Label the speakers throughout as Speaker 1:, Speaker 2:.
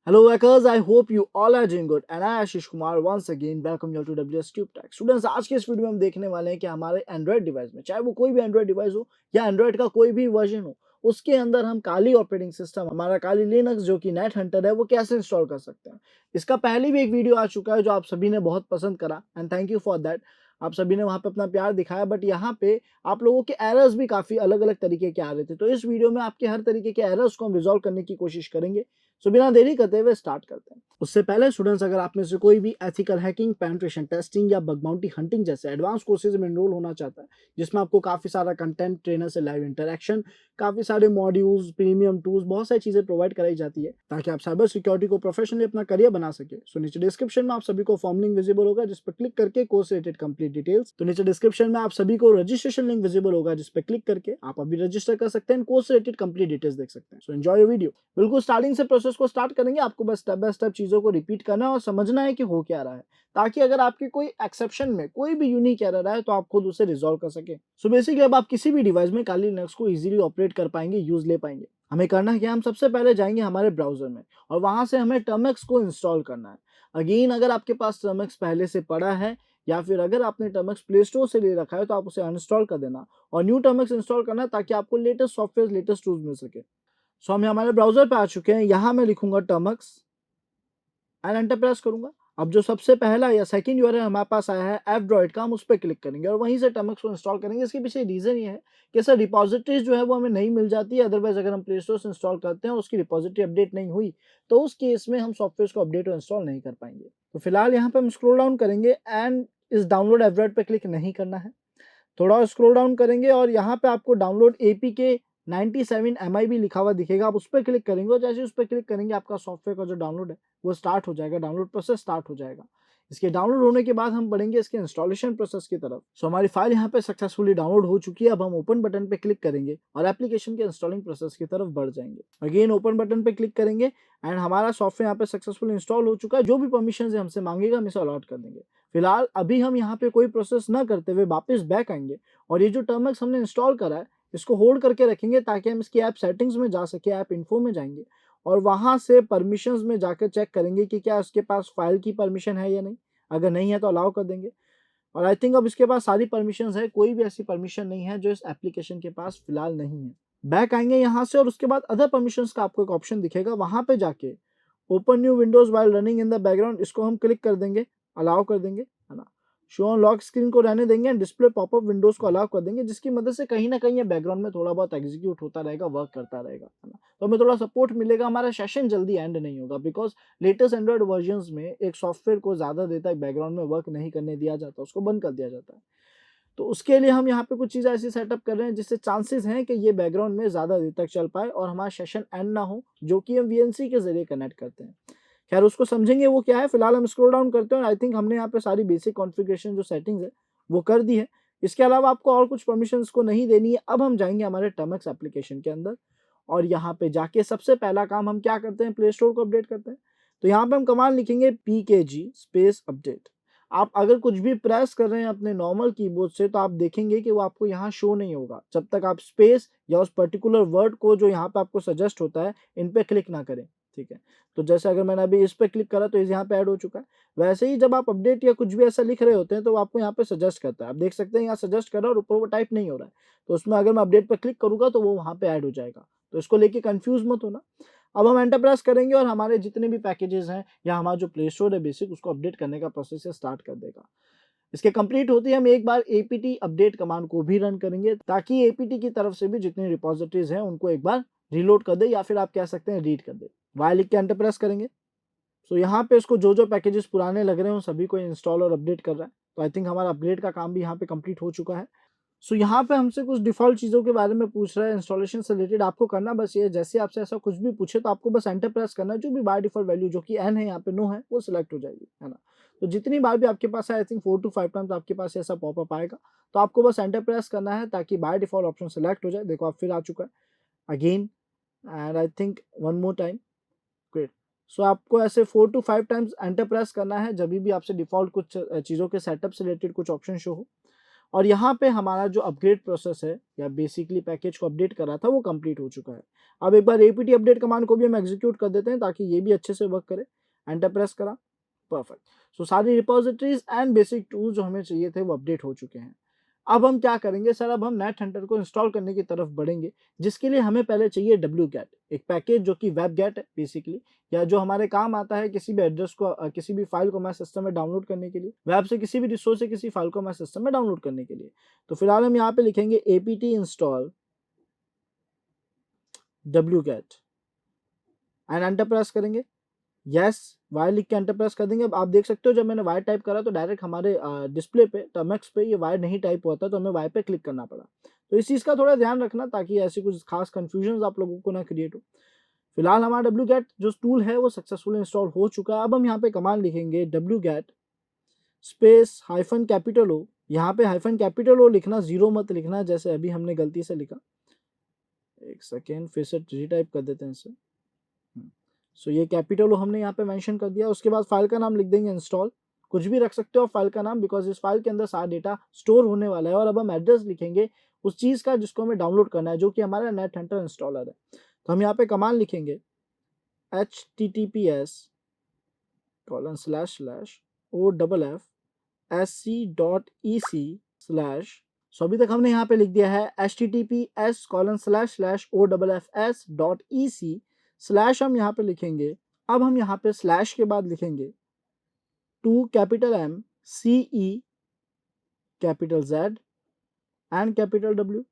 Speaker 1: Hello hackers, I hope you all are doing good and I Ashish Kumar once again welcome you all to WS Tube Tech. Students, आज के इस video में हम देखने वाले हैं कि हमारे एंड्रॉइड डिवाइस में, चाहे वो कोई भी एंड्रॉइड डिवाइस हो या एंड्रॉइड का कोई भी वर्जन हो, उसके अंदर हम काली ऑपरेटिंग सिस्टम, हमारा काली लिनक्स जो कि नेट हंटर है, वो कैसे इंस्टॉल कर सकते हैं। इसका पहले भी एक वीडियो आ चुका है जो आप सभी ने बहुत पसंद करा and thank you for that. आप सभी ने वहां पे अपना प्यार दिखाया, बट यहाँ पे आप लोगों के एरर्स भी काफी अलग अलग तरीके के आ रहे थे, तो इस वीडियो में आपके हर तरीके के एरर्स को हम रिजॉल्व करने की कोशिश करेंगे। सो बिना देरी करते हुए स्टार्ट करते हैं। उससे पहले स्टूडेंट्स, अगर आप में से कोई भी एथिकल हैकिंग, पेनिट्रेशन टेस्टिंग या बग बाउंटी हंटिंग जैसे एडवांस कोर्सेज में एनरोल होना चाहता है, जिसमें आपको काफी सारा कंटेंट, ट्रेनर से लाइव इंटरेक्शन, काफी सारे मॉड्यूल्स, प्रीमियम टूल्स, बहुत सारी चीजें प्रोवाइड कराई जाती है ताकि आप साइबर सिक्योरिटी को प्रोफेशनली अपना करियर बना सके। सो नीचे डिस्क्रिप्शन में आप सभी को फॉर्म लिंक विजिबल होगा, जिस पर क्लिक करके कोर्स रिलेटेड कंप्लीट डिटेल्स। तो नीचे डिस्क्रिप्शन में आप सभी को रजिस्ट्रेशन लिंक विजिबल होगा, जिस पर क्लिक करके आप अभी रजिस्टर कर सकते हैं, कोर्स रिलेटेड कंप्लीट डिटेल्स देख सकते हैं। So enjoy your video. बिल्कुल स्टार्टिंग से प्रोसेस को स्टार्ट करेंगे, आपको बस स्टेप बाय स्टेप चीजों को रिपीट करना है और समझना है कि हो क्या रहा है, ताकि अगर आपके कोई एक्सेप्शन में कोई भी यूनिक एरर आए तो आप खुद उसे रिजॉल्व कर सके। सो बेसिकली अब आप किसी भी डिवाइस में काली लिनक्स को इजीली ऑपरेट कर पाएंगे, यूज ले पाएंगे। हमें करना है कि हम सबसे पहले जाएंगे हमारे ब्राउजर में और वहां से हमें टर्मेक्स को इंस्टॉल करना है। अगेन, अगर आपके पास टर्मेक्स पहले से पड़ा है या फिर अगर आपने टर्मेक्स प्ले स्टोर से ले रखा है तो आप उसे अनइंस्टॉल कर देना और न्यू टर्मेक्स इंस्टॉल करना, ताकि आपको लेटेस्ट सॉफ्टवेयर, लेटेस्ट टूल्स मिल सके। सो हम हमारे ब्राउजर पे आ चुके हैं। यहाँ मैं लिखूंगा टर्मक्स एंड एंटर प्रेस करूंगा। अब जो सबसे पहला या सेकंड यूआरएल हमारे पास आया है एफ ड्रॉइड का, हम उस पर क्लिक करेंगे और वहीं से टर्मक्स को इंस्टॉल करेंगे। इसके पीछे रीजन ये है कि सर रिपोजिटरीज जो है वो हमें नहीं मिल जाती है। अदरवाइज अगर हम प्ले स्टोर से इंस्टॉल करते हैं और उसकी रिपोजिटरी अपडेट नहीं हुई तो उस केस में हम सॉफ्टवेयर को अपडेट और इंस्टॉल नहीं कर पाएंगे। तो फिलहाल यहाँ पे हम स्क्रॉल डाउन करेंगे एंड इस डाउनलोड एफ ड्रॉइड पे क्लिक नहीं करना है। थोड़ा और स्क्रॉल डाउन करेंगे और यहाँ पे आपको डाउनलोड एपीके 97 MIB लिखा हुआ दिखेगा, आप उस पर क्लिक करेंगे और जैसे उस पर क्लिक करेंगे आपका सॉफ्टवेयर का जो डाउनलोड है वो स्टार्ट हो जाएगा, डाउनलोड प्रोसेस स्टार्ट हो जाएगा। इसके डाउनलोड होने के बाद हम बढ़ेंगे इसके इंस्टॉलेशन प्रोसेस की तरफ। सो हमारी फाइल यहाँ पे सक्सेसफुली डाउनलोड हो चुकी है। अब हम ओपन बटन पे क्लिक करेंगे और एप्लीकेशन के इंस्टॉलिंग प्रोसेस की तरफ बढ़ जाएंगे। अगेन ओपन बटन पे क्लिक करेंगे एंड हमारा सॉफ्टवेयर यहाँ पे सक्सेसफुली इंस्टॉल हो चुका है। जो भी परमिशन हमसे मांगेगा हम इसे अलॉट कर देंगे। फिलहाल अभी हम यहाँ पे कोई प्रोसेस ना करते हुए वापस बैक आएंगे और ये जो टर्मक्स हमने इंस्टॉल करा है इसको होल्ड करके रखेंगे, ताकि हम इसकी ऐप सेटिंग्स में जा सके। ऐप इन्फो में जाएंगे और वहां से परमिशंस में जाकर चेक करेंगे कि क्या उसके पास फाइल की परमिशन है या नहीं। अगर नहीं है तो अलाउ कर देंगे और आई थिंक अब इसके पास सारी परमिशंस है, कोई भी ऐसी परमिशन नहीं है जो इस एप्लीकेशन के पास फिलहाल नहीं है। बैक आएंगे यहाँ से और उसके बाद अदर परमिशंस का आपको एक ऑप्शन दिखेगा, वहां पे जाके open new Windows while running in the background, इसको हम क्लिक कर देंगे, अलाउ कर देंगे, है ना। शो ऑन लॉक स्क्रीन को रहने देंगे एंड डिस्प्ले पॉपअप विंडोज को अलाउ कर देंगे, जिसकी मदद से कहीं ना कहीं ये बैकग्राउंड में थोड़ा बहुत एग्जीक्यूट होता रहेगा, वर्क करता रहेगा, है ना। तो हमें थोड़ा सपोर्ट मिलेगा, हमारा सेशन जल्दी एंड नहीं होगा, बिकॉज लेटेस्ट एंड्रॉइड वर्जन में एक सॉफ्टवेयर को ज्यादा देर तक बैकग्राउंड में वर्क नहीं करने दिया जाता, उसको बंद कर दिया जाता है। तो उसके लिए हम यहाँ पे कुछ चीज़ें ऐसी सेटअप कर रहे हैं जिससे चांसेस हैं कि ये बैकग्राउंड में ज़्यादा देर तक चल पाए और हमारा सेशन एंड ना हो, जो कि हम वीएनसी के जरिए कनेक्ट करते हैं। खैर, उसको समझेंगे वो क्या है। फिलहाल हम स्क्रॉल डाउन करते हैं और आई थिंक हमने यहाँ पे सारी बेसिक कॉन्फ़िगरेशन जो सेटिंग्स है वो कर दी है। इसके अलावा आपको और कुछ परमिशंस को नहीं देनी है। अब हम जाएंगे हमारे टर्मक्स एप्लीकेशन के अंदर और यहाँ पे जाके सबसे पहला काम हम क्या करते हैं, प्ले स्टोर को अपडेट करते हैं। तो यहाँ पे हम कमांड लिखेंगे PKG स्पेस अपडेट। आप अगर कुछ भी प्रेस कर रहे हैं अपने नॉर्मल कीबोर्ड से तो आप देखेंगे कि वो आपको यहाँ शो नहीं होगा जब तक आप स्पेस या उस पर्टिकुलर वर्ड को जो यहाँ पे आपको सजेस्ट होता है इन पे क्लिक ना करें, ठीक है। तो जैसे अगर मैंने अभी इस पे क्लिक करा तो इस यहाँ पे ऐड हो चुका है। वैसे ही जब आप अपडेट या कुछ भी ऐसा लिख रहे होते हैं तो आपको यहाँ पे सजेस्ट करता है, आप देख सकते हैं यहाँ सजेस्ट कर रहा है और ऊपर वो टाइप नहीं हो रहा है। तो उसमें अगर मैं अपडेट पे क्लिक करूंगा तो वो वहाँ पे ऐड हो जाएगा। तो इसको लेके कंफ्यूज मत होना। अब हम एंटर प्रेस करेंगे और हमारे जितने भी पैकेजेस हैं या हमारा जो प्ले स्टोर है बेसिक, उसको अपडेट करने का प्रोसेस स्टार्ट कर देगा। इसके कंप्लीट होते ही हम एक बार एपीटी अपडेट कमांड को भी रन करेंगे, ताकि एपीटी की तरफ से भी जितनी रिपोजिटरीज हैं उनको एक बार रीलोड कर दे या फिर आप कह सकते हैं रीड कर दे। वाई लिख के एंटर प्रेस करेंगे। सो यहाँ पे इसको जो जो पैकेजेस पुराने लग रहे हैं उन सभी को इंस्टॉल और अपडेट कर रहा है। तो आई थिंक हमारा अपग्रेड का काम भी यहाँ पे कंप्लीट हो चुका है। सो यहाँ पे हमसे कुछ डिफॉल्ट चीज़ों के बारे में पूछ रहा है इंस्टॉलेशन से रिलेटेड। आपको करना बस ये, जैसे आपसे ऐसा कुछ भी पूछे तो आपको बस एंटर प्रेस करना है। जो भी बाय डिफॉल्ट वैल्यू जो कि एन है यहाँ पे नो है वो सिलेक्ट हो जाएगी, है ना। तो जितनी बार भी आपके पास है, आई थिंक 4 to 5 टाइम्स आपके पास ऐसा पॉपअप आएगा, तो आपको बस एंटर प्रेस करना है ताकि बाय डिफॉल्ट ऑप्शन सेलेक्ट हो जाए। देखो आप फिर आ चुका है again and I think one more time, great. So आपको ऐसे 4 to 5 टाइम्स एंटर प्रेस करना है जब भी आपसे डिफॉल्ट कुछ चीज़ों के सेटअप से रिलेटेड कुछ ऑप्शन शो हो। और यहाँ पे हमारा जो अपग्रेड प्रोसेस है या बेसिकली पैकेज को अपडेट करा था वो कंप्लीट हो चुका है। अब एक बार apt अपडेट कमांड को भी हम एग्जीक्यूट कर देते हैं ताकि ये भी अच्छे से वर्क करे। एंटर प्रेस करा, परफेक्ट। सो सारी रिपोजिटरीज एंड बेसिक टूल जो हमें चाहिए थे वो अपडेट हो चुके हैं। अब हम क्या करेंगे सर, अब हम नेट हंटर को इंस्टॉल करने की तरफ बढ़ेंगे, जिसके लिए हमें पहले चाहिए wget, एक पैकेज जो कि वेबगेट है बेसिकली, या जो हमारे काम आता है किसी भी एड्रेस को किसी भी फाइल को हमारे सिस्टम में डाउनलोड करने के लिए, वेब से किसी भी रिसोर्स से किसी फाइल को हमारे सिस्टम में डाउनलोड करने के लिए। तो फिलहाल हम यहाँ पे लिखेंगे apt install wget and enter press करेंगे। यस, वाई लिख के एंटर प्रेस कर देंगे। अब आप देख सकते हो जब मैंने वाई टाइप करा तो डायरेक्ट हमारे डिस्प्ले पे टर्मेक्स पे ये वाई नहीं टाइप हुआ था, तो हमें वाई पे क्लिक करना पड़ा। तो इस चीज़ का थोड़ा ध्यान रखना ताकि ऐसी कुछ खास कंफ्यूजन आप लोगों को ना क्रिएट हो। फिलहाल हमारा wget जो टूल है वो सक्सेसफुली इंस्टॉल हो चुका है। अब हम यहाँ पे कमांड लिखेंगे wget स्पेस हाइफन कैपिटल ओ। यहाँ पे हाइफन कैपिटल ओ लिखना, जीरो मत लिखना जैसे अभी हमने गलती से लिखा। एक सेकेंड, फिर से रीटाइप कर देते हैं इसे। सो ये कैपिटल हमने यहाँ पे मेंशन कर दिया। उसके बाद फाइल का नाम लिख देंगे इंस्टॉल, कुछ भी रख सकते हो फाइल का नाम, बिकॉज इस फाइल के अंदर सारा डेटा स्टोर होने वाला है। और अब हम एड्रेस लिखेंगे उस चीज़ का जिसको हमें डाउनलोड करना है, जो कि हमारा नेट हंटर इंस्टॉलर है। तो हम यहाँ पे कमांड लिखेंगे https://offsc.ec/ सो अभी तक हमने यहाँ पे लिख दिया है https://offs.ec/ हम यहाँ पे लिखेंगे। अब हम यहाँ पे स्लैश के बाद लिखेंगे to capital M CE capital Z and capital W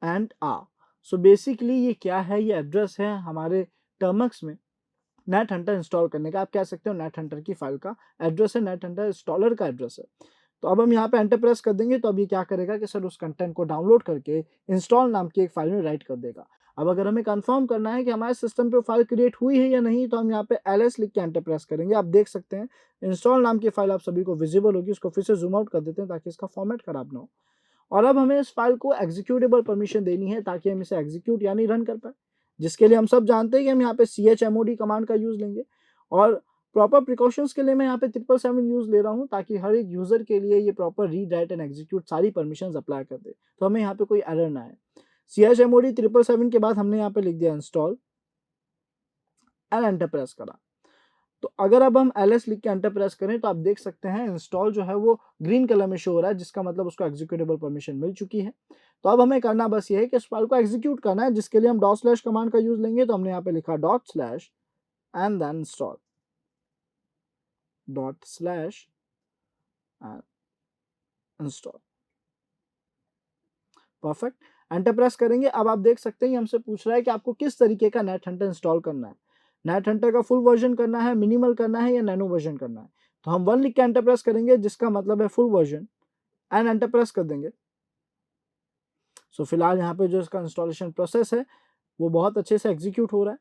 Speaker 1: and A। So basically ये क्या है, ये एड्रेस है हमारे टर्मक्स में नेट हंटर इंस्टॉल करने का। आप कह सकते हो नेट हंटर की फाइल का एड्रेस है, नेट हंटर इंस्टॉलर का एड्रेस है। तो अब हम यहाँ पे एंटर प्रेस कर देंगे तो अब ये क्या करेगा कि सर उस कंटेंट को डाउनलोड करके इंस्टॉल नाम की एक फाइल में राइट कर देगा। अब अगर हमें कंफर्म करना है कि हमारे सिस्टम पे फाइल क्रिएट हुई है या नहीं, तो हम यहाँ पे ls लिख के एंटर प्रेस करेंगे। आप देख सकते हैं इंस्टॉल नाम की फाइल आप सभी को विजिबल होगी। उसको फिर से जूम आउट कर देते हैं ताकि इसका फॉर्मेट खराब ना हो। और अब हमें इस फाइल को एग्जीक्यूटेबल परमिशन देनी है ताकि हम इसे एग्जीक्यूट यानी रन कर पाए, जिसके लिए हम सब जानते हैं कि हम यहाँ पे chmod कमांड का यूज लेंगे। और प्रॉपर प्रिकॉशंस के लिए मैं यहाँ पे 777 यूज ले रहा हूँ ताकि हर एक यूजर के लिए ये proper read write and execute सारी परमिशंस अप्लाई कर दे, तो हमें यहाँ पे कोई एरर ना आए। chmod 777 के बाद हमने यहाँ पे लिख दिया इंस्टॉल एंड एंटर प्रेस करा। तो अगर अब हम ls लिख के एंटर प्रेस करें तो आप देख सकते हैं इंस्टॉल जो है वो ग्रीन कलर में शो हो रहा है, जिसका मतलब उसको एग्जीक्यूटेबल परमिशन मिल चुकी है। तो अब हमें करना बस ये है कि इस फाइल को एग्जीक्यूट करना है, जिसके लिए हम डॉट/ कमांड का यूज लेंगे। तो हमने यहाँ पे लिखा dot/ and then install dot/ install, perfect. Enter press करेंगे। अब आप देख सकते हैं हमसे पूछ रहा है कि आपको किस तरीके का नेट हंटर इंस्टॉल करना है, नेट हंटर का फुल वर्जन करना है, मिनिमल करना है या नैनो वर्जन करना है। तो हम 1 लिख के एंटर प्रेस करेंगे, जिसका मतलब है full version, and enter press कर देंगे। सो फिलहाल यहाँ पे जो इसका इंस्टॉलेशन प्रोसेस है वो बहुत अच्छे से एग्जीक्यूट हो रहा है।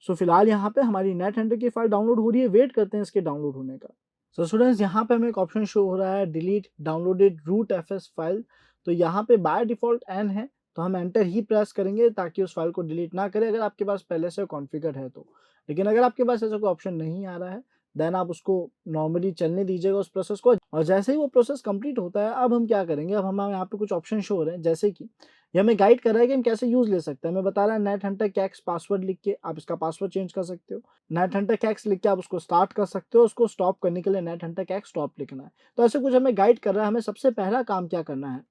Speaker 1: सो फिलहाल यहाँ पे हमारी नेट हंटर की फाइल डाउनलोड हो रही है, वेट करते हैं इसके डाउनलोड होने का। सो स्टूडेंट्स, यहाँ पे हमें एक ऑप्शन शो हो रहा है delete downloaded root fs file. तो यहाँ पे बाय डिफॉल्ट n है, तो हम एंटर ही प्रेस करेंगे ताकि उस फाइल को डिलीट ना करें अगर आपके पास पहले से कॉन्फ़िगर है तो। लेकिन अगर आपके पास ऐसा कोई ऑप्शन नहीं आ रहा है देन आप उसको नॉर्मली चलने दीजिएगा उस प्रोसेस को। और जैसे ही वो प्रोसेस कंप्लीट होता है अब हम क्या करेंगे, अब हमें यहाँ पे कुछ ऑप्शन शो हो रहे हैं, जैसे कि ये हमें गाइड कर रहा है कि हम कैसे यूज ले सकते हैं। हमें बता रहा है नेट हंटर कैक्स पासवर्ड लिख के आप इसका पासवर्ड चेंज कर सकते हो, नेट हंटर कैक्स लिख के आप उसको स्टार्ट कर सकते हो, उसको स्टॉप करने के लिए नेट हंटर कैक्स स्टॉप लिखना है। तो ऐसे कुछ हमें गाइड कर रहा है। हमें सबसे पहला काम क्या करना है,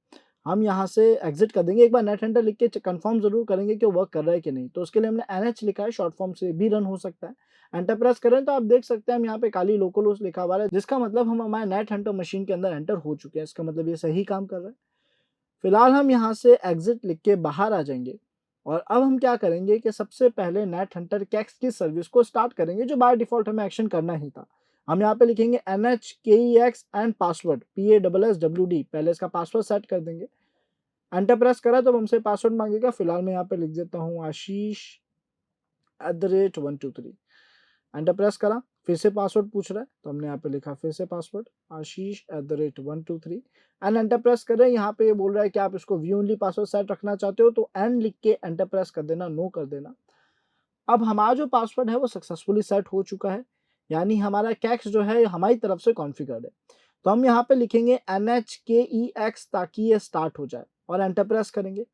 Speaker 1: हम यहाँ से एग्जिट कर देंगे। एक बार नेट हंटर लिख के कंफर्म जरूर करेंगे कि वो वर्क कर रहा है कि नहीं। तो उसके लिए हमने NH लिखा है, शॉर्ट फॉर्म से भी रन हो सकता है। एंटर प्रेस करें तो आप देख सकते हैं हम यहाँ पे काली लोकल लिखा हुआ है, जिसका मतलब हम हमारे नेट हंटर मशीन के अंदर एंटर हो चुके हैं। इसका मतलब ये सही काम कर रहा है। फिलहाल हम यहाँ से एग्जिट लिख के बाहर आ जाएंगे और अब हम क्या करेंगे कि सबसे पहले नेट हंटर कैक्स की सर्विस को स्टार्ट करेंगे, जो बाय डिफॉल्ट हमें एक्शन करना ही था। हम यहाँ पे लिखेंगे NHKEX एंड पासवर्ड PASSWD, पहले इसका पासवर्ड सेट कर देंगे। एंटर प्रेस करा तो हमसे पासवर्ड मांगेगा। फिलहाल मैं यहाँ पे लिख देता हूँ आशीष@123। एंटर प्रेस करा, फिर से पासवर्ड पूछ रहा है तो हमने यहाँ पे लिखा फिर से पासवर्ड आशीष@123 एंड एंटर प्रेस कर रहे हैं। यहाँ पे ये बोल रहा है कि आप इसको व्यू ओनली पासवर्ड सेट रखना चाहते हो, तो एन लिख के एंटर प्रेस कर देना, नो कर देना। अब हमारा जो पासवर्ड है वो सक्सेसफुली सेट हो चुका है, यानी हमारा कैक्स जो है हमारी तरफ से कॉन्फ़िगर्ड है। तो हम यहाँ पे लिखेंगे NHKEX ताकि ये स्टार्ट हो जाए और एंटर प्रेस करेंगे।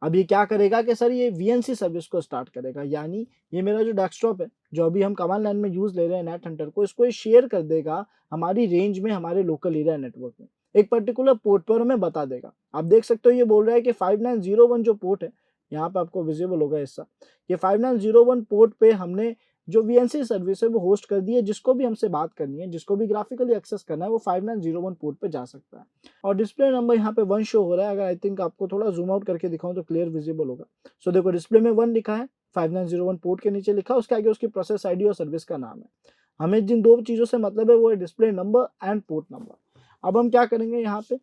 Speaker 1: अब ये क्या करेगा कि सर ये VNC सर्विस को स्टार्ट करेगा, यानी ये मेरा जो डेस्कटॉप है, जो अभी हम कमांड लाइन में यूज़ ले रहे हैं नेट हंटर को, इसको ये शेयर कर देगा हमारी रेंज में, हमारे लोकल एरिया नेटवर्क में, एक पर्टिकुलर पोर्ट पर हमें बता देगा। आप देख सकते हो ये बोल रहा है कि 5901 जो पोर्ट है, यहाँ पे आपको विजिबल होगा हिस्सा, ये 5901 पोर्ट पे हमने जो VNC सर्विस है वो होस्ट कर दी है। जिसको भी हमसे बात करनी है, जिसको भी ग्राफिकली एक्सेस करना है, वो 5901 पोर्ट पे जा सकता है। और डिस्प्ले नंबर यहाँ पे 1 शो हो रहा है। अगर आई थिंक आपको थोड़ा जूम आउट करके दिखाऊं तो क्लियर विजिबल होगा। सो देखो डिस्प्ले में 1 लिखा है, 5901 पोर्ट के नीचे लिखा है, उसके आगे उसकी प्रोसेस आईडी और सर्विस का नाम है। हमें जिन दो चीज़ों से मतलब है वो है display number and port number. अब हम क्या करेंगे, यहाँ पे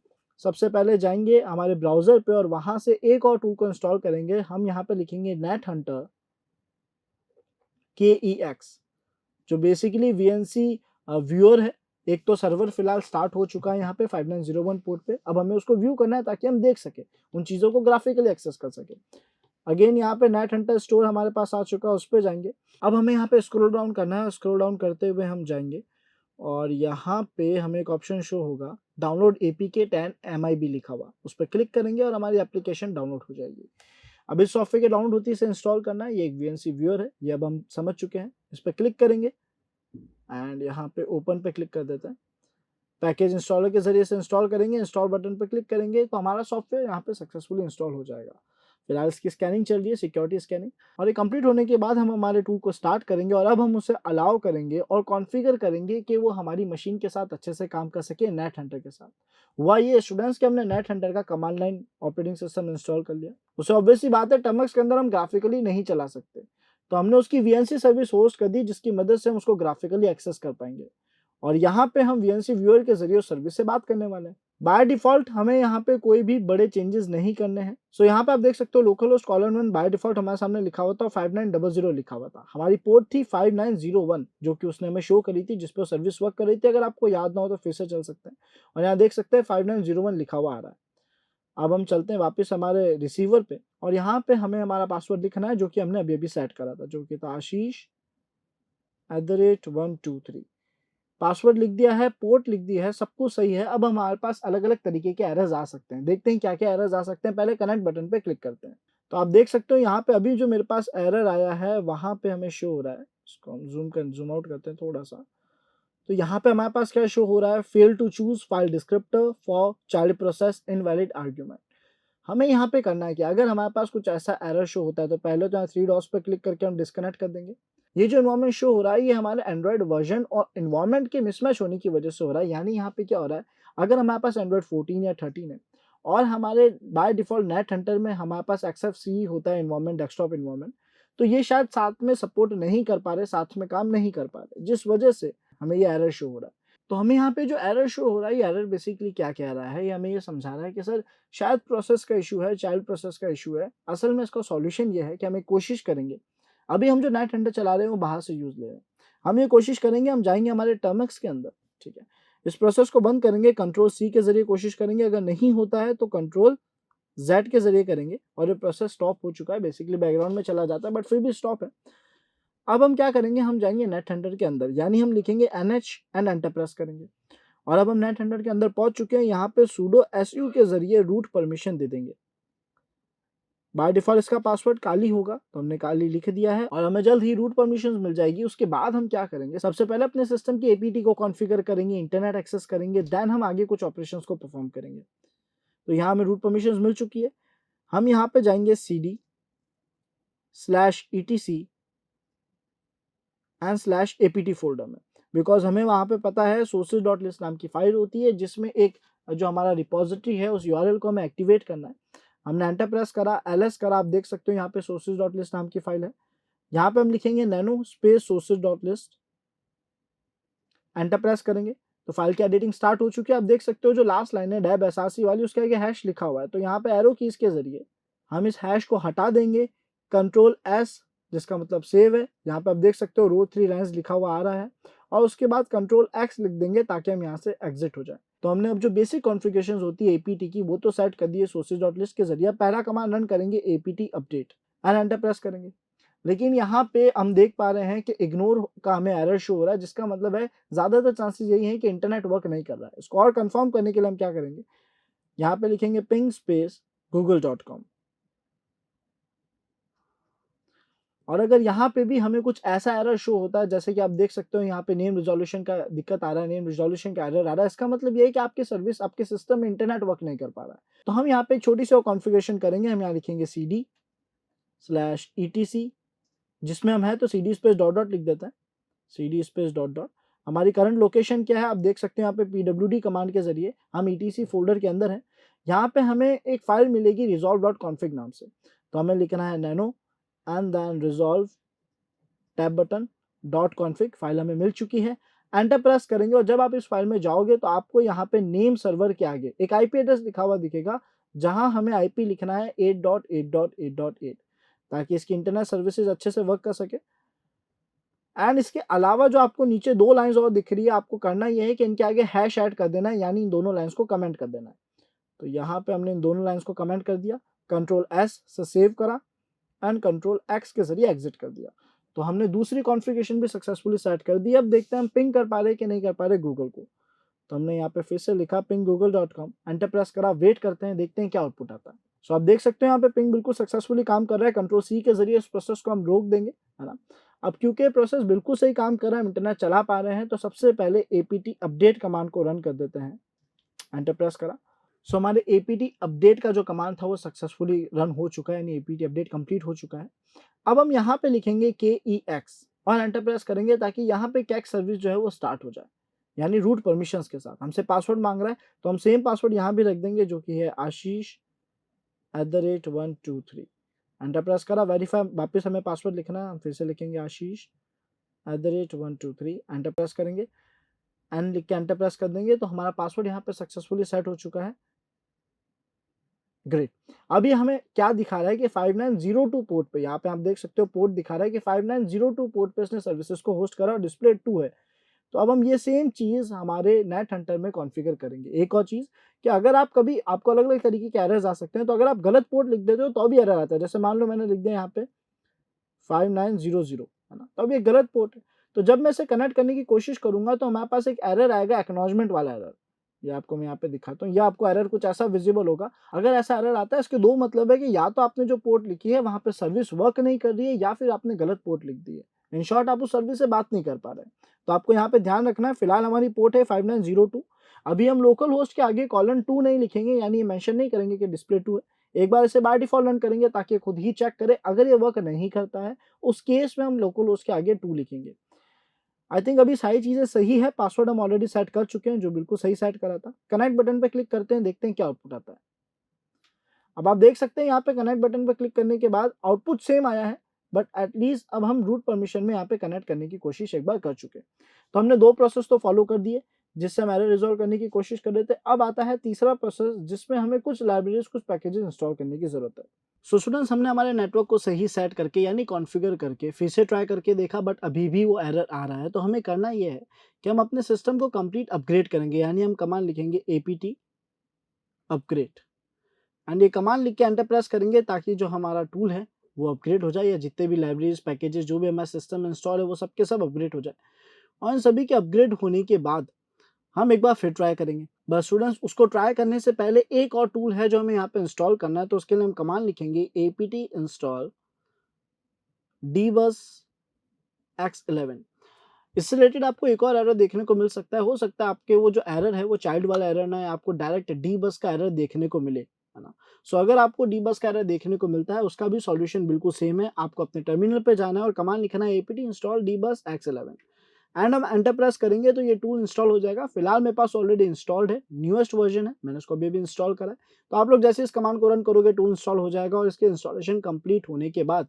Speaker 1: सबसे पहले जाएंगे हमारे ब्राउजर पे और वहां से एक और टूल को इंस्टॉल करेंगे। हम यहाँ पे लिखेंगे नेट हंटर KEX, जो बेसिकली VNC व्यूअर है। एक तो सर्वर फिलहाल स्टार्ट हो चुका है यहाँ पे 5901 पोर्ट पे। अब हमें उसको व्यू करना है ताकि हम देख सके, उन चीज़ों को ग्राफिकली एक्सेस कर सके। अगेन यहाँ पे नेट हंटर स्टोर हमारे पास आ चुका है, उस पर जाएंगे। अब हमें यहाँ पे स्क्रॉल डाउन करना है, स्क्रॉल डाउन करते हुए हम जाएंगे और यहाँ पे हमें एक ऑप्शन शो होगा डाउनलोड APK 10 MIB लिखा हुआ, उस पर क्लिक करेंगे और हमारी एप्लीकेशन डाउनलोड हो जाएगी। अब इस सॉफ्टवेयर के डाउनलोड होती है, इसे इंस्टॉल करना है। ये एक VNC व्यूअर है, ये अब हम समझ चुके हैं। इस पर क्लिक करेंगे एंड यहाँ पे ओपन पे क्लिक कर देते हैं। पैकेज इंस्टॉलर के जरिए से इंस्टॉल करेंगे, इंस्टॉल बटन पर क्लिक करेंगे तो हमारा सॉफ्टवेयर यहाँ पे सक्सेसफुली इंस्टॉल हो जाएगा। फिलहाल इसकी स्कैनिंग चल रही है, सिक्योरिटी स्कैनिंग, और ये कंप्लीट होने के बाद हम हमारे टूल को स्टार्ट करेंगे और अब हम उसे अलाउ करेंगे और कॉन्फ़िगर करेंगे कि वो हमारी मशीन के साथ अच्छे से काम कर सके नेट हंटर के साथ। हुआ ये स्टूडेंट्स कि हमने नेट हंटर का command line operating system install कर लिया। उसे ऑब्वियसली बात है टर्मिनल्स के अंदर हम ग्राफिकली नहीं चला सकते, तो हमने उसकी VNC सर्विस होस्ट कर दी जिसकी मदद से हम उसको ग्राफिकली एक्सेस कर पाएंगे। और यहाँ पे हम VNC व्यूअर के जरिए सर्विस से बात करने वाले हैं। बाय डिफॉल्ट हमें यहाँ पे कोई भी बड़े चेंजेस नहीं करने हैं। सो यहाँ पे आप देख सकते हो local host colon 1 by default हमारे सामने लिखा हुआ था, 5900 लिखा हुआ था। हमारी पोर्ट थी 5901 जो कि उसने हमें शो करी थी, जिसपे सर्विस वर्क कर रही थी। अगर आपको याद ना हो तो फिर से चल सकते हैं और यहाँ देख सकते हैं 5901 लिखा हुआ आ रहा है। अब हम चलते हैं वापस हमारे रिसीवर पे और यहाँ पे हमें हमारा पासवर्ड लिखना है जो कि हमने अभी अभी सेट करा था, जो कि था आशीष@123। पासवर्ड लिख दिया है, पोर्ट लिख दी है, सब कुछ सही है। अब हमारे पास अलग-अलग तरीके के एरर्स आ सकते हैं। देखते हैं क्या-क्या एरर्स आ सकते हैं। पहले कनेक्ट बटन पे क्लिक करते हैं। तो आप देख सकते हो यहाँ पे अभी जो मेरे पास एरर आया है वहाँ पे हमें शो हो रहा है। इसको हम ज़ूम आउट करते हैं थोड़ा-सा। तो यहाँ पे हमारे पास क्या शो हो रहा है, fail to choose file descriptor for child process invalid argument. हमें यहाँ पे करना है कि अगर हमारे पास कुछ ऐसा एरर शो होता है तो पहले तो यहाँ 3 डॉट्स पे क्लिक करके हम डिस्कनेक्ट कर देंगे। ये जो एनवायरनमेंट शो हो रहा है ये हमारे एंड्रॉइड वर्जन और एनवायरनमेंट के मिसमैच होने की वजह से हो रहा है। यानी यहाँ पे क्या हो रहा है, अगर हमारे पास एंड्रॉइड 14 या 13 है और हमारे बाय डिफॉल्ट नेट हंटर में हमारे पास XFCE होता है एनवायरनमेंट, डेस्कटॉप एनवायरनमेंट, तो ये शायद साथ में सपोर्ट नहीं कर पा रहे, साथ में काम नहीं कर पा रहे, जिस वजह से हमें ये एरर शो हो रहा है। तो हमें यहाँ पे जो एरर शो हो रहा है, ये एरर बेसिकली क्या कह रहा है, ये हमें ये समझा रहा है कि सर शायद प्रोसेस का इशू है, चाइल्ड प्रोसेस का इशू है। असल में इसका सॉल्यूशन ये है कि हमें कोशिश करेंगे, अभी हम जो नेट हंटर चला रहे हैं वो बाहर से यूज़ ले रहे हैं। हम ये कोशिश करेंगे, हम जाएँगे हमारे टर्मिनल्स के अंदर, ठीक है? इस प्रोसेस को बंद करेंगे, कंट्रोल C के ज़रिए कोशिश करेंगे, अगर नहीं होता है तो कंट्रोल Z के ज़रिए करेंगे और ये प्रोसेस स्टॉप हो चुका है, बेसिकली बैकग्राउंड में चला जाता है बट फिर भी स्टॉप है। अब हम क्या करेंगे, हम जाएँगे नेट हंटर के अंदर, यानी हम लिखेंगे NH एंड एंटर प्रेस करेंगे और अब हम नेट हंटर के अंदर पहुँच चुके हैं। यहाँ पे sudo su के ज़रिए रूट परमिशन दे देंगे। बाय डिफॉल्ट इसका पासवर्ड काली होगा तो हमने काली लिख दिया है और हमें जल्द ही रूट परमिशंस मिल जाएगी। उसके बाद हम क्या करेंगे, सबसे पहले अपने सिस्टम की APT को कॉन्फ़िगर करेंगे, इंटरनेट एक्सेस करेंगे, देन हम आगे कुछ ऑपरेशंस को परफॉर्म करेंगे। तो यहाँ हमें रूट परमिशंस मिल चुकी है। हम यहाँ पे जाएंगे cd/etc एंड /apt फोल्डर में, बिकॉज हमें वहाँ पे पता है sources.list नाम की फाइल होती है जिसमें एक जो हमारा रिपोजिटरी है उस URL को हमें एक्टिवेट करना है। हमने एंटर प्रेस करा, ls करा, आप देख सकते हो यहाँ पे sources.list नाम की फाइल है। यहाँ पे हम लिखेंगे nano space sources.list, enter press करेंगे तो फाइल की एडिटिंग स्टार्ट हो चुकी है। आप देख सकते हो जो लास्ट लाइन है डैब एसआरसी वाली, उसके आगे हैश लिखा हुआ है। तो यहाँ पे एरो कीज के जरिए हम इस हैश को हटा देंगे, कंट्रोल S जिसका मतलब सेव है। यहाँ पे आप देख सकते हो रो 3 लाइन्स लिखा हुआ आ रहा है और उसके बाद कंट्रोल X लिख देंगे ताकि हम यहाँ से एग्जिट हो जाए। तो हमने अब जो बेसिक कॉन्फ़िगरेशंस होती है APT की वो तो सेट कर दी है sources.list के जरिए। पहला कमांड रन करेंगे APT update and enter press करेंगे। लेकिन यहाँ पे हम देख पा रहे हैं कि इग्नोर का हमें एरर शो हो रहा है, जिसका मतलब है ज़्यादातर चांसेस यही हैं कि इंटरनेट वर्क नहीं कर रहा है। इसको और कंफर्म करने के लिए हम क्या करेंगे, यहाँ पे लिखेंगे पिंग स्पेस google.com, और अगर यहाँ पे भी हमें कुछ ऐसा एरर शो होता है, जैसे कि आप देख सकते हो यहाँ पे नेम रिजोल्यूशन का दिक्कत आ रहा है, नेम रिजोल्यूशन का एरर आ रहा है, इसका मतलब ये है कि आपकी सर्विस, आपके सिस्टम में इंटरनेट वर्क नहीं कर पा रहा है। तो हम यहाँ पे एक छोटी सी और कॉन्फ़िगरेशन करेंगे। हम यहाँ लिखेंगे cd/etc, जिसमें हम है तो cd स्पेस डॉट डॉट लिख देते हैं, cd स्पेस डॉट डॉट। हमारी करंट लोकेशन क्या है आप देख सकते हैं, यहाँ पे pwd कमांड के जरिए हम etc फोल्डर के अंदर हैं। यहाँ पे हमें एक फाइल मिलेगी resolve.config नाम से, तो हमें लिखना है nano and then resolve tab button .config। File हमें मिल चुकी है। एंटर प्रेस करेंगे और जब आप इस फाइल में जाओगे तो आपको यहाँ पे नेम सर्वर के आगे एक आईपी एड्रेस लिखा हुआ दिखेगा, जहां हमें आईपी लिखना है 8.8.8.8, ताकि इसकी इंटरनेट सर्विसेज अच्छे से वर्क कर सके। एंड इसके अलावा जो आपको नीचे 2 लाइंस और दिख रही है, आपको करना यह है कि इनके आगे हैश ऐड कर देना है, यानी इन दोनों लाइंस को कमेंट कर देना है। तो यहाँ पे हमने इन दोनों लाइंस को कमेंट कर दिया, कंट्रोल एस से सेव करा एंड कंट्रोल एक्स के जरिए एग्जिट कर दिया। तो हमने दूसरी कॉन्फ़िगरेशन भी सक्सेसफुली सेट कर दी। अब देखते हैं हम पिंग कर पा रहे कि नहीं कर पा रहे गूगल को। तो हमने यहाँ पे फिर से लिखा पिंग google.com, एंटर प्रेस करा, वेट करते हैं, देखते हैं क्या आउटपुट आता है। सो आप देख सकते हैं यहाँ पे पिंग बिल्कुल सक्सेसफुली काम कर रहा है। कंट्रोल सी के जरिए इस प्रोसेस को हम रोक देंगे, है ना। अब क्योंकि प्रोसेस बिल्कुल सही काम कर रहा है, इंटरनेट चला पा रहे हैं, तो सबसे पहले apt अपडेट कमांड को रन कर देते हैं। एंटर प्रेस करा। सो हमारे apt अपडेट का जो कमांड था वो सक्सेसफुली रन हो चुका है, यानी apt अपडेट कंप्लीट हो चुका है। अब हम यहाँ पे लिखेंगे kex और एंटर प्रेस करेंगे, ताकि यहाँ पे केक्स सर्विस जो है वो स्टार्ट हो जाए, यानी रूट परमिशंस के साथ। हमसे पासवर्ड मांग रहा है, तो हम सेम पासवर्ड यहाँ भी रख देंगे, जो कि है आशीष@123। एंटर प्रेस करा, वेरीफाई, वापस हमें पासवर्ड लिखना है, हम फिर से लिखेंगे आशीष@123। एंटर प्रेस करेंगे, एंड लिख के एंटर प्रेस कर देंगे, तो हमारा पासवर्ड यहाँ पे सक्सेसफुली सेट हो चुका है। ग्रेट। अभी हमें क्या दिखा रहा है कि 5902 पोर्ट पे, यहाँ पे आप देख सकते हो पोर्ट दिखा रहा है कि 5902 पोर्ट पे इसने सर्विसेज को होस्ट करा और डिस्प्ले 2 है। तो अब हम ये सेम चीज़ हमारे नेट हंटर में कॉन्फ़िगर करेंगे। एक और चीज़ कि अगर आप कभी, आपको अलग-अलग तरीके के एरर्स आ सकते हैं, तो अगर आप गलत पोर्ट लिख देते हो तो भी एरर आता है। जैसे मान लो मैंने लिख दिया यहाँ पे 5900, है ना, तो अब ये गलत पोर्ट है। तो जब मैं इसे कनेक्ट करने की कोशिश करूँगा तो हमारे पास एक एरर आएगा, एक्नॉलेजमेंट वाला एरर। ये आपको मैं यहाँ पे दिखाता हूँ, या आपको एरर कुछ ऐसा विजिबल होगा। अगर ऐसा एरर आता है, इसके 2 मतलब है कि या तो आपने जो पोर्ट लिखी है वहाँ पे सर्विस वर्क नहीं कर रही है, या फिर आपने गलत पोर्ट लिख दी है। इन शॉर्ट आप उस सर्विस से बात नहीं कर पा रहे हैं। तो आपको यहाँ पे ध्यान रखना है, फिलहाल हमारी पोर्ट है 5902। अभी हम लोकल होस्ट के आगे कॉलन 2 नहीं लिखेंगे, यानी ये मेंशन नहीं करेंगे कि डिस्प्ले 2 है। एक बार इसे बाय डिफॉल्ट रन करेंगे, ताकि खुद ही चेक करे। अगर ये वर्क नहीं करता है, उस केस में हम लोकल होस्ट के आगे 2 लिखेंगे। आई थिंक अभी सारी चीज़ें सही है, पासवर्ड हम ऑलरेडी सेट कर चुके हैं, जो बिल्कुल सही सेट करा था। कनेक्ट बटन पे क्लिक करते हैं, देखते हैं क्या आउटपुट आता है। अब आप देख सकते हैं यहाँ पे कनेक्ट बटन पे क्लिक करने के बाद आउटपुट सेम आया है, बट एटलीस्ट अब हम रूट परमिशन में यहाँ पे कनेक्ट करने की कोशिश एक बार कर चुके हैं। तो हमने 2 प्रोसेस तो फॉलो कर दिए, जिससे हम एरर रिजॉल्व करने की कोशिश कर रहे थे। अब आता है तीसरा प्रोसेस, जिसमें हमें कुछ लाइब्रेरीज, कुछ पैकेजेस इंस्टॉल करने की ज़रूरत है। सो स्टूडेंट्स, हमने हमारे नेटवर्क को सही सेट करके, यानी कॉन्फ़िगर करके फिर से ट्राई करके देखा, बट अभी भी वो एरर आ रहा है। तो हमें करना ये है कि हम अपने सिस्टम को कंप्लीट अपग्रेड करेंगे, यानी हम कमांड लिखेंगे apt अपग्रेड, एंड ये कमांड लिख के एंटर प्रेस करेंगे, ताकि जो हमारा टूल है वो अपग्रेड हो जाए, या जितने भी लाइब्रेरीज, पैकेजेस जो भी हमारे सिस्टम में इंस्टॉल है वो सब के सब अपग्रेड हो जाए। और इन सभी के अपग्रेड होने के बाद हम एक बार फिर ट्राई करेंगे। बस स्टूडेंट्स, उसको ट्राई करने से पहले एक और टूल है जो हमें यहाँ पे इंस्टॉल करना है। तो उसके लिए हम कमांड लिखेंगे apt install dbus x11। इससे रिलेटेड आपको एक और एरर देखने को मिल सकता है। हो सकता है आपके वो जो एरर है वो चाइल्ड वाला एरर ना है, आपको डायरेक्ट dbus का एरर देखने को मिले, है ना। सो अगर आपको dbus का एरर देखने को मिलता है, उसका भी सॉल्यूशन बिल्कुल सेम है। आपको अपने टर्मिनल पे जाना है और कमांड लिखना है apt install dbus x11, and हम एंटर प्रेस करेंगे तो ये टूल इंस्टॉल हो जाएगा। फिलहाल मेरे पास ऑलरेडी इंस्टॉल्ड है, न्यूएस्ट वर्जन है, मैंने इसको अभी इंस्टॉल करा है। तो आप लोग जैसे इस कमांड को रन करोगे, टूल इंस्टॉल हो जाएगा, और इसके इंस्टॉलेशन कंप्लीट होने के बाद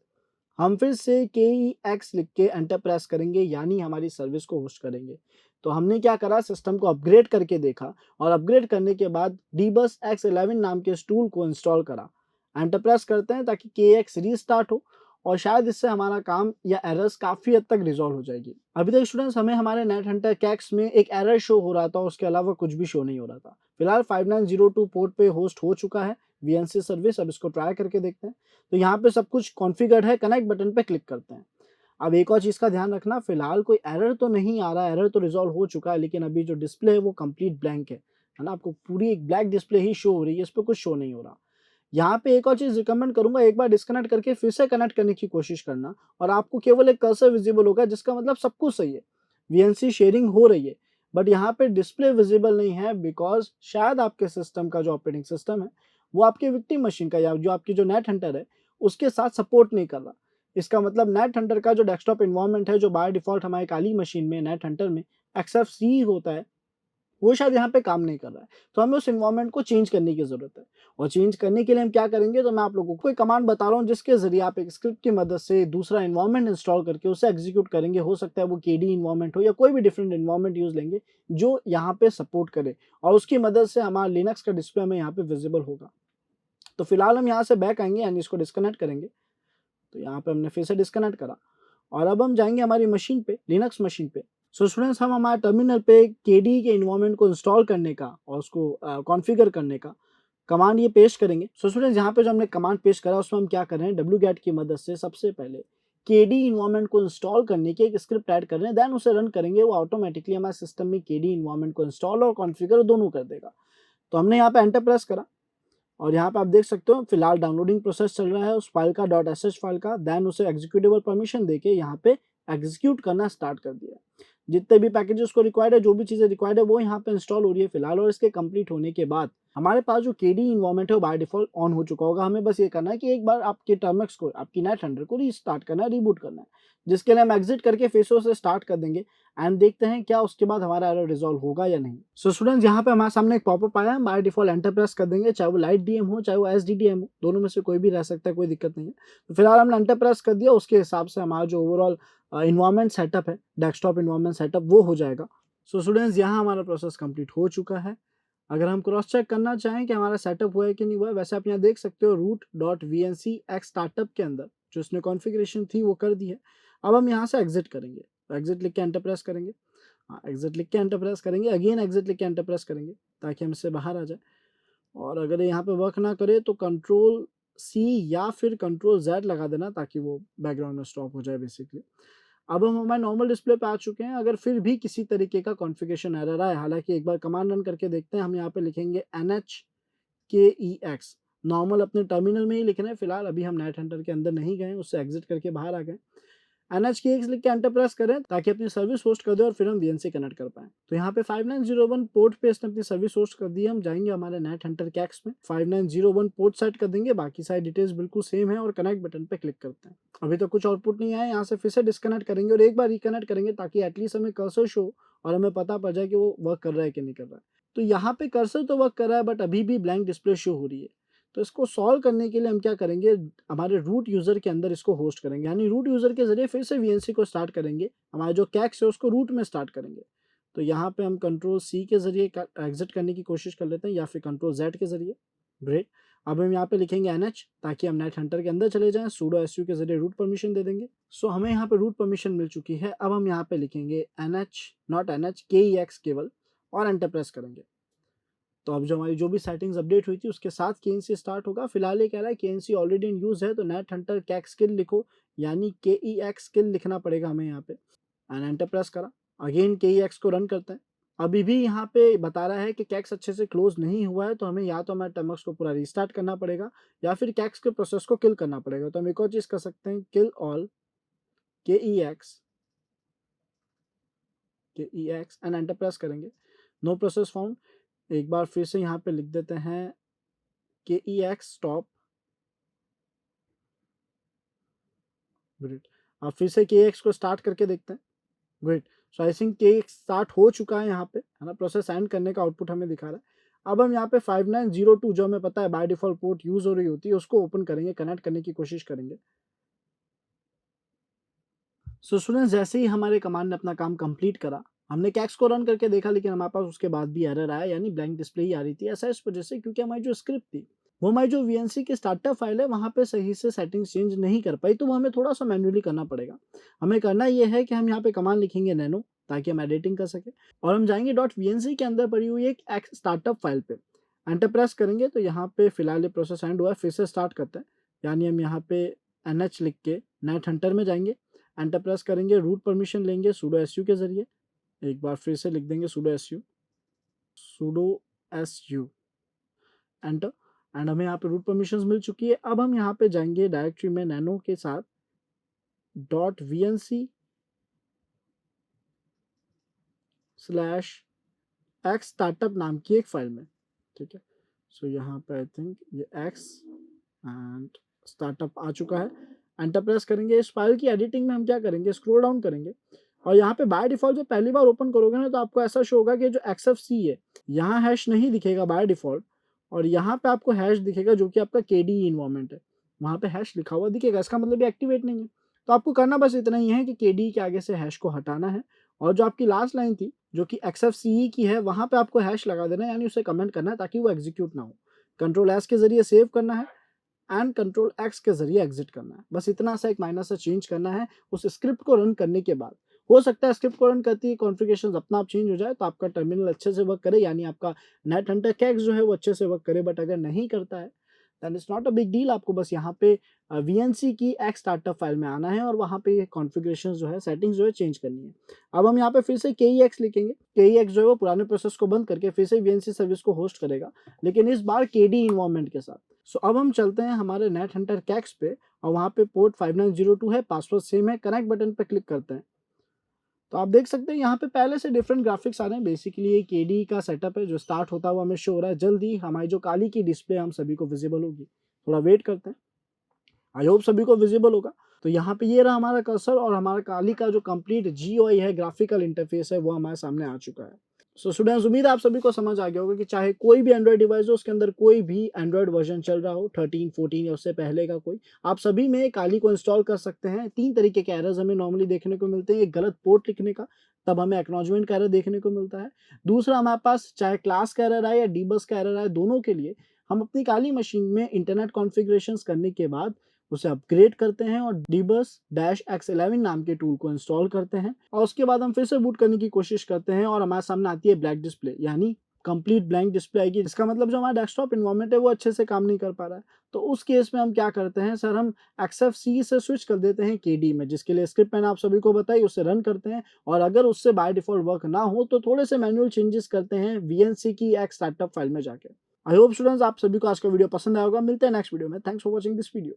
Speaker 1: हम फिर से kex लिख के एंटर प्रेस करेंगे, यानी हमारी सर्विस को होस्ट करेंगे। तो हमने क्या करा, सिस्टम को अपग्रेड करके देखा, और अपग्रेड करने के बाद dbus x11 नाम के इस टूल को इंस्टॉल करा। एंटर प्रेस करते हैं ताकि kex रीस्टार्ट हो, और शायद इससे हमारा काम या एरर्स काफ़ी हद तक रिज़ॉल्व हो जाएगी। अभी तक स्टूडेंट्स हमें हमारे नेट हंटर कैक्स में एक एरर शो हो रहा था, उसके अलावा कुछ भी शो नहीं हो रहा था। फिलहाल 5902 पोर्ट पे होस्ट हो चुका है वीएनसी सर्विस, अब इसको ट्राई करके देखते हैं। तो यहाँ पे सब कुछ कॉन्फ़िगर्ड है, कनेक्ट बटन पे क्लिक करते हैं। अब एक और चीज़ का ध्यान रखना, फिलहाल कोई एरर तो नहीं आ रहा है, एरर तो रिज़ॉल्व हो चुका है, लेकिन अभी जो डिस्प्ले है वो कंप्लीट ब्लैंक है ना? आपको पूरी एक ब्लैक डिस्प्ले ही शो हो रही है, इस पे कुछ शो नहीं हो रहा। यहाँ पे एक और चीज़ रिकमेंड करूँगा, एक बार डिस्कनेक्ट करके फिर से कनेक्ट करने की कोशिश करना और आपको केवल एक कर्सर विज़िबल होगा, जिसका मतलब सब कुछ सही है। वीएनसी शेयरिंग हो रही है, बट यहाँ पे डिस्प्ले विज़िबल नहीं है बिकॉज़ शायद आपके सिस्टम का जो ऑपरेटिंग सिस्टम है, वो आपके विक्टिम मशीन का या जो आपकी जो नेट हंटर है, उसके साथ सपोर्ट नहीं कर रहा। इसका मतलब नेट हंटर का जो डेस्कटॉप एनवायरनमेंट है, जो बाय डिफ़ॉल्ट हमारी काली मशीन में नेट हंटर में एक्सएफसी होता है, वो शायद यहाँ पे काम नहीं कर रहा है। तो हमें उस एनवायरनमेंट को चेंज करने की ज़रूरत है और चेंज करने के लिए हम क्या करेंगे, तो मैं आप लोगों को एक कमांड बता रहा हूँ, जिसके ज़रिए आप एक स्क्रिप्ट की मदद से दूसरा एनवायरनमेंट इंस्टॉल करके उसे एग्जीक्यूट करेंगे। हो सकता है वो केडी एनवायरनमेंट हो या कोई भी डिफरेंट एनवायरनमेंट यूज़ लेंगे, जो यहाँ पे सपोर्ट करे और उसकी मदद से हमारा लिनक्स का डिस्प्ले हमें यहाँ पे विजिबल होगा। तो फिलहाल हम यहाँ से बैक आएँगे एंड इसको डिस्कनेक्ट करेंगे। तो यहाँ पे हमने फिर से डिस्कनेक्ट करा और अब हम जाएँगे हमारी मशीन पे, लिनक्स मशीन पे। सो स्टूडेंट्स, हम हमारे टर्मिनल पे केडी के एनवायरनमेंट को इंस्टॉल करने का और उसको कॉन्फ़िगर करने का कमांड ये पेस्ट करेंगे। सो स्टूडेंट्स, यहाँ पे जो हमने कमांड पेस्ट करा उसमें हम क्या कर रहे हैं, wget की मदद से सबसे पहले केडी एनवायरनमेंट को इंस्टॉल करने की एक स्क्रिप्ट ऐड कर रहे हैं, देन उसे रन करेंगे। वो ऑटोमेटिकली हमारे सिस्टम में केडी एनवायरनमेंट को इंस्टॉल और कॉन्फ़िगर दोनों कर देगा। तो हमने यहाँ पे एंटर प्रेस करा और यहाँ पे आप देख सकते हो फिलहाल डाउनलोडिंग प्रोसेस चल रहा है उस फाइल का, .sh फाइल का। देन उसे एग्जीक्यूटेबल परमिशन देके यहाँ पे एग्जीक्यूट करना स्टार्ट कर दिया। जितने भी पैकेजेस को रिक्वायर्ड है, जो भी चीज़ें रिक्वायर्ड है, वो यहाँ पे इंस्टॉल हो रही है फिलहाल। और इसके कंप्लीट होने के बाद हमारे पास जो केडी इन्वायरमेंट है वो बाय डिफॉल्ट ऑन हो चुका होगा। हमें बस ये करना है कि एक बार आपके टर्मिनल्स को, आपकी नेट हंटर को रीस्टार्ट करना है, रीबूट करना है, जिसके लिए हम एग्जिट करके फिर से स्टार्ट कर देंगे एंड देखते हैं क्या उसके बाद हमारा एरर रिजॉल्व होगा या नहीं। सो स्टूडेंट्स, यहाँ पे हमारे सामने एक पॉपअप आया है, बाय डिफॉल्ट एंटर प्रेस कर देंगे, चाहे वो लाइट डीएम हो चाहे वो एसडीडीएम हो, दोनों में से कोई भी रह सकता है, कोई दिक्कत नहीं है। तो फिलहाल हमने एंटर प्रेस कर दिया, उसके हिसाब से हमारा जो ओवरऑल इन्वायरमेंट सेटअप है, डेस्कटॉप इन्वायरमेंट सेटअप, वो हो जाएगा। सो स्टूडेंट्स, यहाँ हमारा प्रोसेस कंप्लीट हो चुका है। अगर हम क्रॉस चेक करना चाहें कि हमारा सेटअप हुआ है कि नहीं हुआ है, वैसे आप यहाँ देख सकते हो root.vncx स्टार्टअप के अंदर जो इसने कॉन्फ़िगरेशन थी वो कर दी है। अब हम यहाँ से एग्जिट करेंगे, तो एग्जिट लिख के एंटर प्रेस करेंगे। हाँ, एग्जिट लिख के एंटर प्रेस करेंगे, अगेन एग्जिट लिख के एंटर प्रेस करेंगे ताकि हम इससे बाहर आ जाए। और अगर ये यहाँ पे वर्क ना करे तो कंट्रोल सी या फिर कंट्रोल जेड लगा देना ताकि वो बैकग्राउंड में स्टॉप हो जाए बेसिकली। अब हम हमारे नॉर्मल डिस्प्ले पे आ चुके हैं। अगर फिर भी किसी तरीके का कॉन्फ़िगरेशन एरर आए, हालाँकि एक बार कमांड रन करके देखते हैं। हम यहाँ पे लिखेंगे nhkex, नॉर्मल अपने टर्मिनल में ही लिखना है फिलहाल। अभी हम नेट हंटर के अंदर नहीं गए, उससे एग्जिट करके बाहर आ गए। nhkex लिख के एंटर प्रेस करें ताकि अपनी सर्विस होस्ट कर दे और फिर हम वीएनसी कनेक्ट कर पाएँ। तो यहाँ पे 5901 पोर्ट पे इसने अपनी सर्विस होस्ट कर दी है। हम जाएँगे हमारे नेट हंटर कैक्स में, 5901 पोर्ट सेट कर देंगे, बाकी सारी डिटेल्स बिल्कुल सेम है और कनेक्ट बटन पे क्लिक करते हैं। अभी तक कुछ आउटपुट नहीं आया, यहाँ से फिर से डिस्कनेक्ट करेंगे और एक बार रिकनेक्ट करेंगे ताकि एटलीस्ट हमें कर्सर शो और हमें पता पड़ जाए कि वो वर्क कर रहा है कि नहीं कर रहा है। तो यहाँ पे कर्सर तो वर्क कर रहा है बट अभी भी ब्लैंक डिस्प्ले शो हो रही है। तो इसको सॉल्व करने के लिए हम क्या करेंगे, हमारे रूट यूज़र के अंदर इसको होस्ट करेंगे, यानी रूट यूज़र के ज़रिए फिर से वीएनसी को स्टार्ट करेंगे। हमारा जो कैक्स है उसको रूट में स्टार्ट करेंगे। तो यहाँ पे हम कंट्रोल सी के ज़रिए एग्जिट करने की कोशिश कर लेते हैं या फिर कंट्रोल जेड के ज़रिए। ग्रेट। अब हम यहाँ पे लिखेंगे एनएच ताकि हम नेट हंटर के अंदर चले जाएं। सूडो एसयू के ज़रिए रूट परमिशन दे देंगे। सो हमें यहाँ पे रूट परमिशन मिल चुकी है। अब हम यहाँ पे लिखेंगे एनएच, नॉट एनएच, केईएक्स केवल, और एंटर प्रेस करेंगे। तो अब जो हमारी जो भी सेटिंग्स अपडेट हुई थी उसके साथ केएनसी स्टार्ट होगा। फिलहाल ये कह रहा है केएनसी ऑलरेडी इन यूज है, तो नेट हंटर कैक स्किल लिखो, यानी केईएक्स स्किल लिखना पड़ेगा हमें यहाँ पे। एंड एंटर प्रेस करा, अगेन केईएक्स को रन करते हैं। अभी भी यहाँ पे बता रहा है कि कैक्स अच्छे से क्लोज नहीं हुआ है, तो हमें या तो हमारे टर्मिनल्स को पूरा रीस्टार्ट करना पड़ेगा या फिर कैक्स के प्रोसेस को किल करना पड़ेगा। तो हम एक और चीज़ कर सकते हैं, kill all KEX and enter press करेंगे। No process found. एक बार फिर से यहाँ पे लिख देते हैं केईएक्स स्टॉप। ग्रेट। अब फिर से केईएक्स को स्टार्ट करके देखते हैं। Great. So I think KEX start हो चुका है यहाँ पे, है ना, प्रोसेस एंड करने का आउटपुट हमें दिखा रहा है। अब हम यहाँ पे 5902 जो हमें पता है बाय डिफॉल्ट पोर्ट यूज हो रही होती है उसको ओपन करेंगे, कनेक्ट करने की कोशिश करेंगे। सो स्टूडेंट्स, जैसे ही हमारे कमांड ने अपना काम कंप्लीट करा, हमने कैक्स को रन करके देखा, लेकिन हमारे पास उसके बाद भी एरर आया, यानी ब्लैंक डिस्प्ले ही आ रही थी। ऐसा इस वजह से क्योंकि हमारी जो स्क्रिप्ट थी वो हमारी जो वीएनसी की स्टार्टअप फाइल है वहाँ पे सही से सेटिंग्स चेंज नहीं कर पाई, तो वो हमें थोड़ा-सा मैन्युअली करना पड़ेगा। हमें करना ये है कि हम यहाँ पे कमांड लिखेंगे नैनो, ताकि हम एडिटिंग कर सकें, और हम जाएँगे .vnc के अंदर पड़ी हुई एक एक्स स्टार्टअप फाइल पे, एंटर प्रेस करेंगे तो यहाँ पे फिलहाल ये प्रोसेस एंड हुआ है, फिर से स्टार्ट करते हैं। यानी हम यहाँ पे एनएच लिख के नेट हंटर में जाएँगे, एंटर प्रेस करेंगे, रूट परमिशन लेंगे sudo su के ज़रिए, एक बार फिर से लिख देंगे sudo su एंटर, एंड हमें यहाँ पे रूट परमिशंस मिल चुकी है। अब हम यहाँ पे जाएंगे डायरेक्टरी में नैनो के साथ .vnc स्लैश एक्स स्टार्टअप नाम की एक फाइल में, ठीक है। सो यहाँ पे आई थिंक ये एक्स एंड स्टार्टअप आ चुका है। एंटर प्रेस करेंगे। इस फाइल की एडिटिंग में हम क्या करेंगे, स्क्रॉल डाउन करेंगे और यहाँ पे बाय डिफॉल्ट जब पहली बार ओपन करोगे ना तो आपको ऐसा शो होगा कि जो XFC है यहाँ हैश नहीं दिखेगा बाय डिफॉल्ट, और यहाँ पे आपको हैश दिखेगा जो कि आपका KDE इन्वायरमेंट है, वहाँ पे हैश लिखा हुआ दिखेगा, इसका मतलब ये एक्टिवेट नहीं है। तो आपको करना बस इतना ही है कि KDE के आगे से हैश को हटाना है, और जो आपकी लास्ट लाइन थी जो कि XFCE की है वहाँ पे आपको हैश लगा देना है, यानी उसे कमेंट करना है ताकि वो एग्जीक्यूट ना हो। कंट्रोल एस के जरिए सेव करना है एंड कंट्रोल एक्स के जरिए एग्जिट करना है। बस इतना सा एक माइनर सा चेंज करना है उस स्क्रिप्ट को रन करने के बाद। हो सकता है स्क्रिप्ट को रन करती है कॉन्फ़िगरेशंस अपना आप चेंज हो जाए तो आपका टर्मिनल अच्छे से वर्क करे, यानी आपका नेट हंटर कैक्स जो है वो अच्छे से वर्क करे, बट अगर नहीं करता है then it's not a big deal. आपको बस यहाँ पे वीएनसी की एक्स स्टार्टअप फाइल में आना है और वहाँ पे ये कॉन्फ़िगरेशंस जो है, सेटिंग्स जो है चेंज करनी है। अब हम यहाँ पे फिर से KEX लिखेंगे। KEX जो है वो पुराने प्रोसेस को बंद करके फिर से वीएनसी सर्विस को होस्ट करेगा, लेकिन इस बार KDE इन्वायरमेंट के साथ। सो अब हम चलते हैं हमारे नेट हंटर कैक्स पे और वहाँ पे पोर्ट 5902 है, पासवर्ड सेम है, कनेक्ट बटन पे क्लिक करते हैं। तो आप देख सकते हैं यहाँ पे पहले से डिफरेंट ग्राफिक्स आ रहे हैं। बेसिकली ये KDE का सेटअप है जो स्टार्ट होता हुआ हमें शो हो रहा है। जल्दी हमारी जो काली की डिस्प्ले हम सभी को विजिबल होगी, थोड़ा वेट करते हैं, आई होप सभी को विजिबल होगा। तो यहाँ पे ये रहा हमारा कर्सर और हमारा काली का जो कंप्लीट GUI है, ग्राफिकल इंटरफेस है, वो हमारे सामने आ चुका है। सो स्टूडेंट्स, उम्मीद है आप सभी को समझ आ गया होगा कि चाहे कोई भी एंड्रॉइड डिवाइस हो, उसके अंदर कोई भी एंड्रॉइड वर्जन चल रहा हो 13, 14 या उससे पहले का कोई, आप सभी में काली को इंस्टॉल कर सकते हैं। 3 तरीके के एरर्स हमें नॉर्मली देखने को मिलते हैं। एक गलत पोर्ट लिखने का, तब हमें एक्नॉलेजमेंट का एरर देखने को मिलता है। दूसरा, हमारे पास चाहे क्लास का एरर आए या डीबग का एरर आए, दोनों के लिए हम अपनी काली मशीन में इंटरनेट कॉन्फ़िगरेशंस करने के बाद उसे अपग्रेड करते हैं और dbus-x11 नाम के टूल को इंस्टॉल करते हैं, और उसके बाद हम फिर से बूट करने की कोशिश करते हैं और हमारे सामने आती है ब्लैक डिस्प्ले, यानी कंप्लीट ब्लैंक डिस्प्ले आएगी। इसका मतलब जो हमारा डेस्कटॉप इन्वायरमेंट है वो अच्छे से काम नहीं कर पा रहा है। तो उस केस में हम क्या करते हैं सर, हम XFCE से स्विच कर देते हैं KDE में, जिसके लिए स्क्रिप्ट मैंने आप सभी को बताई, उसे रन करते हैं, और अगर उससे बाय डिफॉल्ट वर्क ना हो तो थोड़े से मैनुअल चेंजेस करते हैं VNC की एक स्टार्टअप फाइल में जाके। आई होप स्टूडेंट्स आप सभी को आज का वीडियो पसंद आया होगा। मिलते हैं नेक्स्ट वीडियो में। Thanks for watching this video.